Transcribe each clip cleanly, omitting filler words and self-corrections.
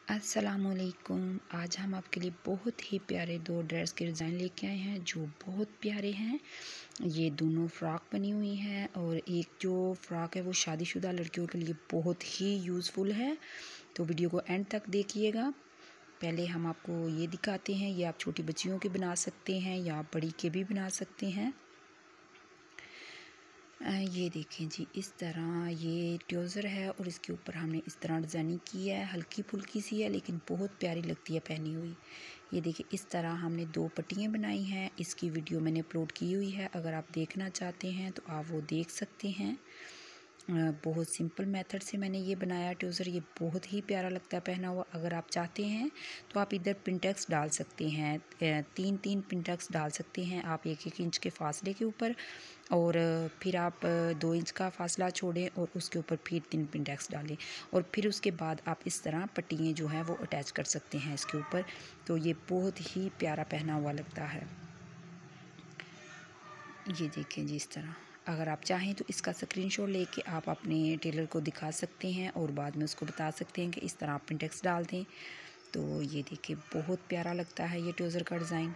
अस्सलामुअलैकुम। आज हम आपके लिए बहुत ही प्यारे दो ड्रेस के डिज़ाइन लेके आए हैं जो बहुत प्यारे हैं। ये दोनों फ़्रॉक बनी हुई हैं और एक जो फ़्रॉक है वो शादीशुदा लड़कियों के लिए बहुत ही यूज़फुल है, तो वीडियो को एंड तक देखिएगा। पहले हम आपको ये दिखाते हैं, ये आप छोटी बच्चियों के बना सकते हैं या बड़ी के भी बना सकते हैं। ये देखें जी, इस तरह ये ट्राउज़र है और इसके ऊपर हमने इस तरह डिज़ाइनिंग की है। हल्की फुल्की सी है लेकिन बहुत प्यारी लगती है पहनी हुई। ये देखिए, इस तरह हमने दो पट्टियाँ बनाई हैं। इसकी वीडियो मैंने अपलोड की हुई है, अगर आप देखना चाहते हैं तो आप वो देख सकते हैं। बहुत सिंपल मेथड से मैंने ये बनाया ट्राउज़र। ये बहुत ही प्यारा लगता है पहना हुआ। अगर आप चाहते हैं तो आप इधर पिनटेक्स डाल सकते हैं, 3-3 पिनटेक्स डाल सकते हैं आप 1-1 इंच के फासले के ऊपर, और फिर आप 2 इंच का फासला छोड़ें और उसके ऊपर फिर 3 पिनटेक्स डालें, और फिर उसके बाद आप इस तरह पट्टियाँ जो हैं वो अटैच कर सकते हैं इसके ऊपर। तो ये बहुत ही प्यारा पहना हुआ लगता है। ये देखें जी, इस तरह अगर आप चाहें तो इसका स्क्रीनशॉट लेके आप अपने टेलर को दिखा सकते हैं और बाद में उसको बता सकते हैं कि इस तरह आप पिनटेक्स डाल दें। तो ये देखिए, बहुत प्यारा लगता है ये ट्राउज़र का डिज़ाइन।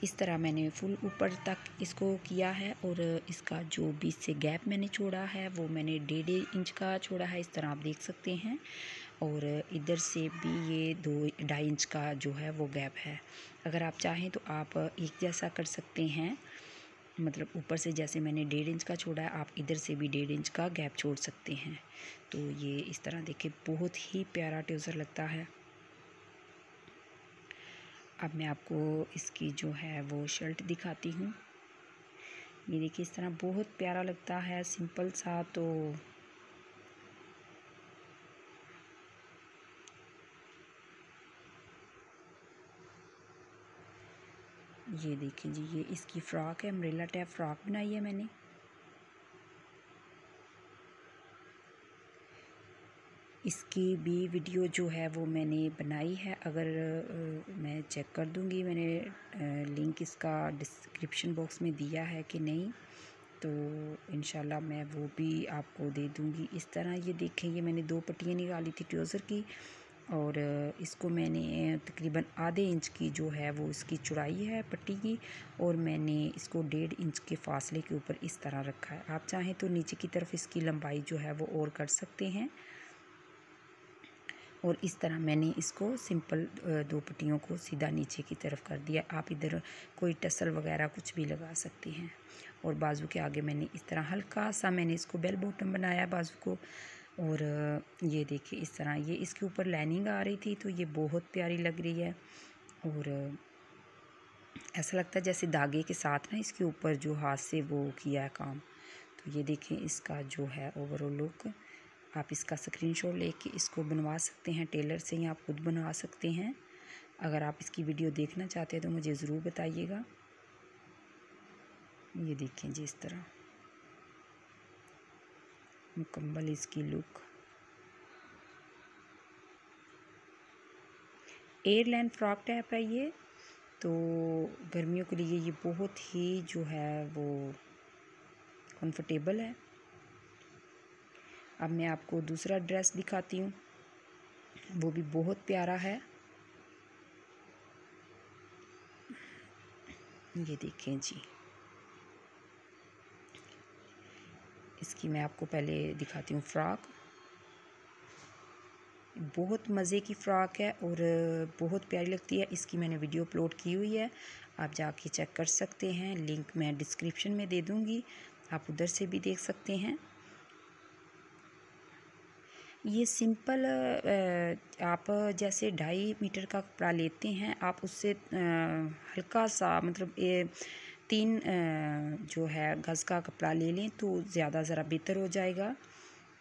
इस तरह मैंने फुल ऊपर तक इसको किया है और इसका जो बीच से गैप मैंने छोड़ा है वो मैंने 1.5 इंच का छोड़ा है, इस तरह आप देख सकते हैं। और इधर से भी ये 2-2.5 इंच का जो है वो गैप है। अगर आप चाहें तो आप एक जैसा कर सकते हैं, मतलब ऊपर से जैसे मैंने 1.5 इंच का छोड़ा है, आप इधर से भी 1.5 इंच का गैप छोड़ सकते हैं। तो ये इस तरह देखिए, बहुत ही प्यारा ट्राउज़र लगता है। अब मैं आपको इसकी जो है वो शर्ट दिखाती हूँ। ये देखिए, इस तरह बहुत प्यारा लगता है, सिंपल सा। तो ये देखिए जी, ये इसकी फ़्रॉक है, अम्ब्रेला टाइप फ़्रॉक बनाई है मैंने। इसकी भी वीडियो जो है वो मैंने बनाई है, अगर मैं चेक कर दूँगी मैंने लिंक इसका डिस्क्रिप्शन बॉक्स में दिया है कि नहीं, तो इंशाल्लाह मैं वो भी आपको दे दूँगी। इस तरह ये देखें, ये मैंने 2 पट्टियाँ निकाली थी ट्राउज़र की, और इसको मैंने तकरीबन आधे इंच की जो है वो इसकी चौड़ाई है पट्टी की, और मैंने इसको 1.5 इंच के फासले के ऊपर इस तरह रखा है। आप चाहें तो नीचे की तरफ इसकी लंबाई जो है वो और कर सकते हैं। और इस तरह मैंने इसको सिंपल 2 पट्टियों को सीधा नीचे की तरफ कर दिया। आप इधर कोई टसल वगैरह कुछ भी लगा सकते हैं। और बाजू के आगे मैंने इस तरह हल्का सा मैंने इसको बेल बॉटम बनाया बाजू को। और ये देखिए, इस तरह ये इसके ऊपर लाइनिंग आ रही थी, तो ये बहुत प्यारी लग रही है। और ऐसा लगता है जैसे धागे के साथ ना इसके ऊपर जो हाथ से वो किया है काम। तो ये देखें, इसका जो है ओवरऑल लुक। आप इसका स्क्रीनशॉट लेके इसको बनवा सकते हैं टेलर से, या आप खुद बनवा सकते हैं। अगर आप इसकी वीडियो देखना चाहते हैं तो मुझे ज़रूर बताइएगा। ये देखें जी, इस तरह मुकम्मल इसकी लुक। एयरलाइन फ्रॉक टाइप है ये, तो गर्मियों के लिए ये बहुत ही जो है वो कंफर्टेबल है। अब मैं आपको दूसरा ड्रेस दिखाती हूँ, वो भी बहुत प्यारा है। ये देखें जी, इसकी मैं आपको पहले दिखाती हूँ फ़्रॉक। बहुत मज़े की फ़्रॉक है और बहुत प्यारी लगती है। इसकी मैंने वीडियो अपलोड की हुई है, आप जाके चेक कर सकते हैं। लिंक मैं डिस्क्रिप्शन में दे दूँगी, आप उधर से भी देख सकते हैं। ये सिंपल आप जैसे 2.5 मीटर का कपड़ा लेते हैं, आप उससे हल्का सा, मतलब 3 जो है गज़ का कपड़ा ले लें तो ज़्यादा ज़रा बेहतर हो जाएगा।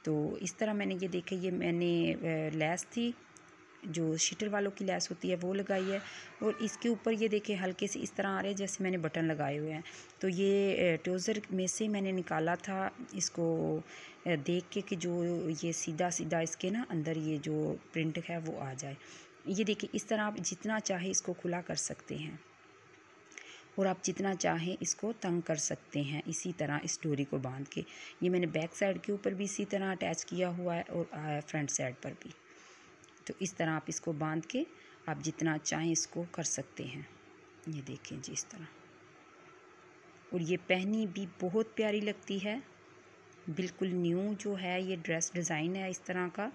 तो इस तरह मैंने ये देखे, ये मैंने लेस थी जो शीटर वालों की लेस होती है वो लगाई है, और इसके ऊपर ये देखिए हल्के से इस तरह आ रहे हैं जैसे मैंने बटन लगाए हुए हैं। तो ये ट्राउज़र में से मैंने निकाला था इसको देख के कि जो ये सीधा सीधा इसके ना अंदर ये जो प्रिंट है वो आ जाए। ये देखिए, इस तरह आप जितना चाहे इसको खुला कर सकते हैं। और आप जितना चाहें इसको तंग कर सकते हैं इसी तरह इस डोरी को बांध के। ये मैंने बैक साइड के ऊपर भी इसी तरह अटैच किया हुआ है और फ्रंट साइड पर भी। तो इस तरह आप इसको बांध के आप जितना चाहें इसको कर सकते हैं। ये देखें जी इस तरह। और ये पहनी भी बहुत प्यारी लगती है, बिल्कुल न्यू जो है ये ड्रेस डिज़ाइन है इस तरह का।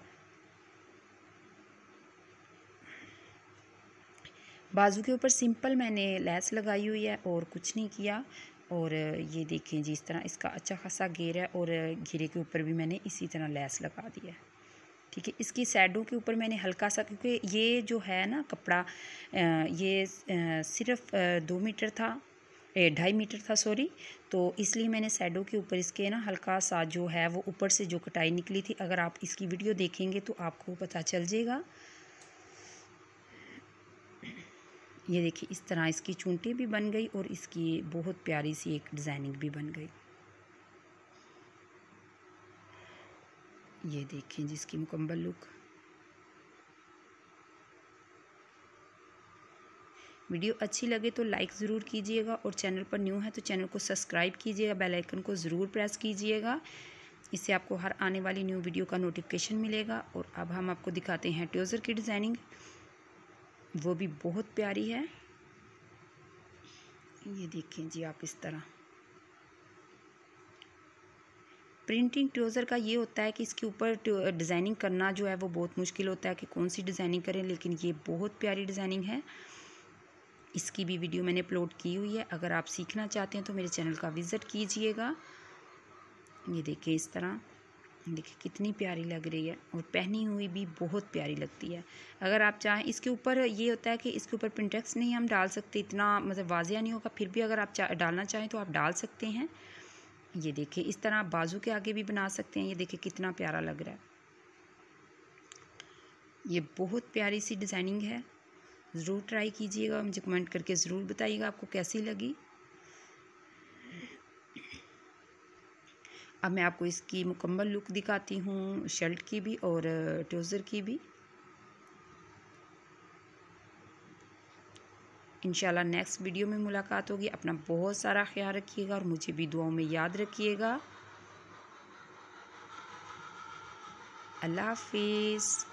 बाजू के ऊपर सिंपल मैंने लेस लगाई हुई है और कुछ नहीं किया। और ये देखें जी इस तरह इसका अच्छा खासा घेर है और घेरे के ऊपर भी मैंने इसी तरह लेस लगा दिया है। ठीक है, इसकी साइडों के ऊपर मैंने हल्का सा, क्योंकि ये जो है ना कपड़ा ये सिर्फ 2 मीटर था, 2.5 मीटर था सॉरी। तो इसलिए मैंने साइडों के ऊपर इसके ना हल्का सा जो है वो ऊपर से जो कटाई निकली थी, अगर आप इसकी वीडियो देखेंगे तो आपको पता चल जाएगा। ये देखिए इस तरह इसकी चूंटी भी बन गई और इसकी बहुत प्यारी सी एक डिज़ाइनिंग भी बन गई। ये देखें जिसकी मुकम्मल लुक। वीडियो अच्छी लगे तो लाइक ज़रूर कीजिएगा और चैनल पर न्यू है तो चैनल को सब्सक्राइब कीजिएगा, बेल आइकन को ज़रूर प्रेस कीजिएगा। इससे आपको हर आने वाली न्यू वीडियो का नोटिफिकेशन मिलेगा। और अब हम आपको दिखाते हैं ट्राउज़र की डिज़ाइनिंग, वो भी बहुत प्यारी है। ये देखें जी आप इस तरह। प्रिंटिंग ट्राउज़र का ये होता है कि इसके ऊपर डिज़ाइनिंग करना जो है वो बहुत मुश्किल होता है कि कौन सी डिज़ाइनिंग करें, लेकिन ये बहुत प्यारी डिज़ाइनिंग है। इसकी भी वीडियो मैंने अपलोड की हुई है, अगर आप सीखना चाहते हैं तो मेरे चैनल का विज़िट कीजिएगा। ये देखिए इस तरह, देखिए कितनी प्यारी लग रही है और पहनी हुई भी बहुत प्यारी लगती है। अगर आप चाहें इसके ऊपर ये होता है कि इसके ऊपर पिंटेक्स नहीं हम डाल सकते, इतना मतलब वाजिया नहीं होगा, फिर भी अगर आप डालना चाहें तो आप डाल सकते हैं। ये देखिए इस तरह बाजू के आगे भी बना सकते हैं। ये देखिए कितना प्यारा लग रहा है, ये बहुत प्यारी सी डिज़ाइनिंग है। ज़रूर ट्राई कीजिएगा, मुझे कमेंट करके ज़रूर बताइएगा आपको कैसी लगी। अब मैं आपको इसकी मुकम्मल लुक दिखाती हूँ, शर्ट की भी और ट्राउज़र की भी। इंशाल्लाह नेक्स्ट वीडियो में मुलाकात होगी। अपना बहुत सारा ख्याल रखिएगा और मुझे भी दुआओं में याद रखिएगा। अल्लाह हाफिज़।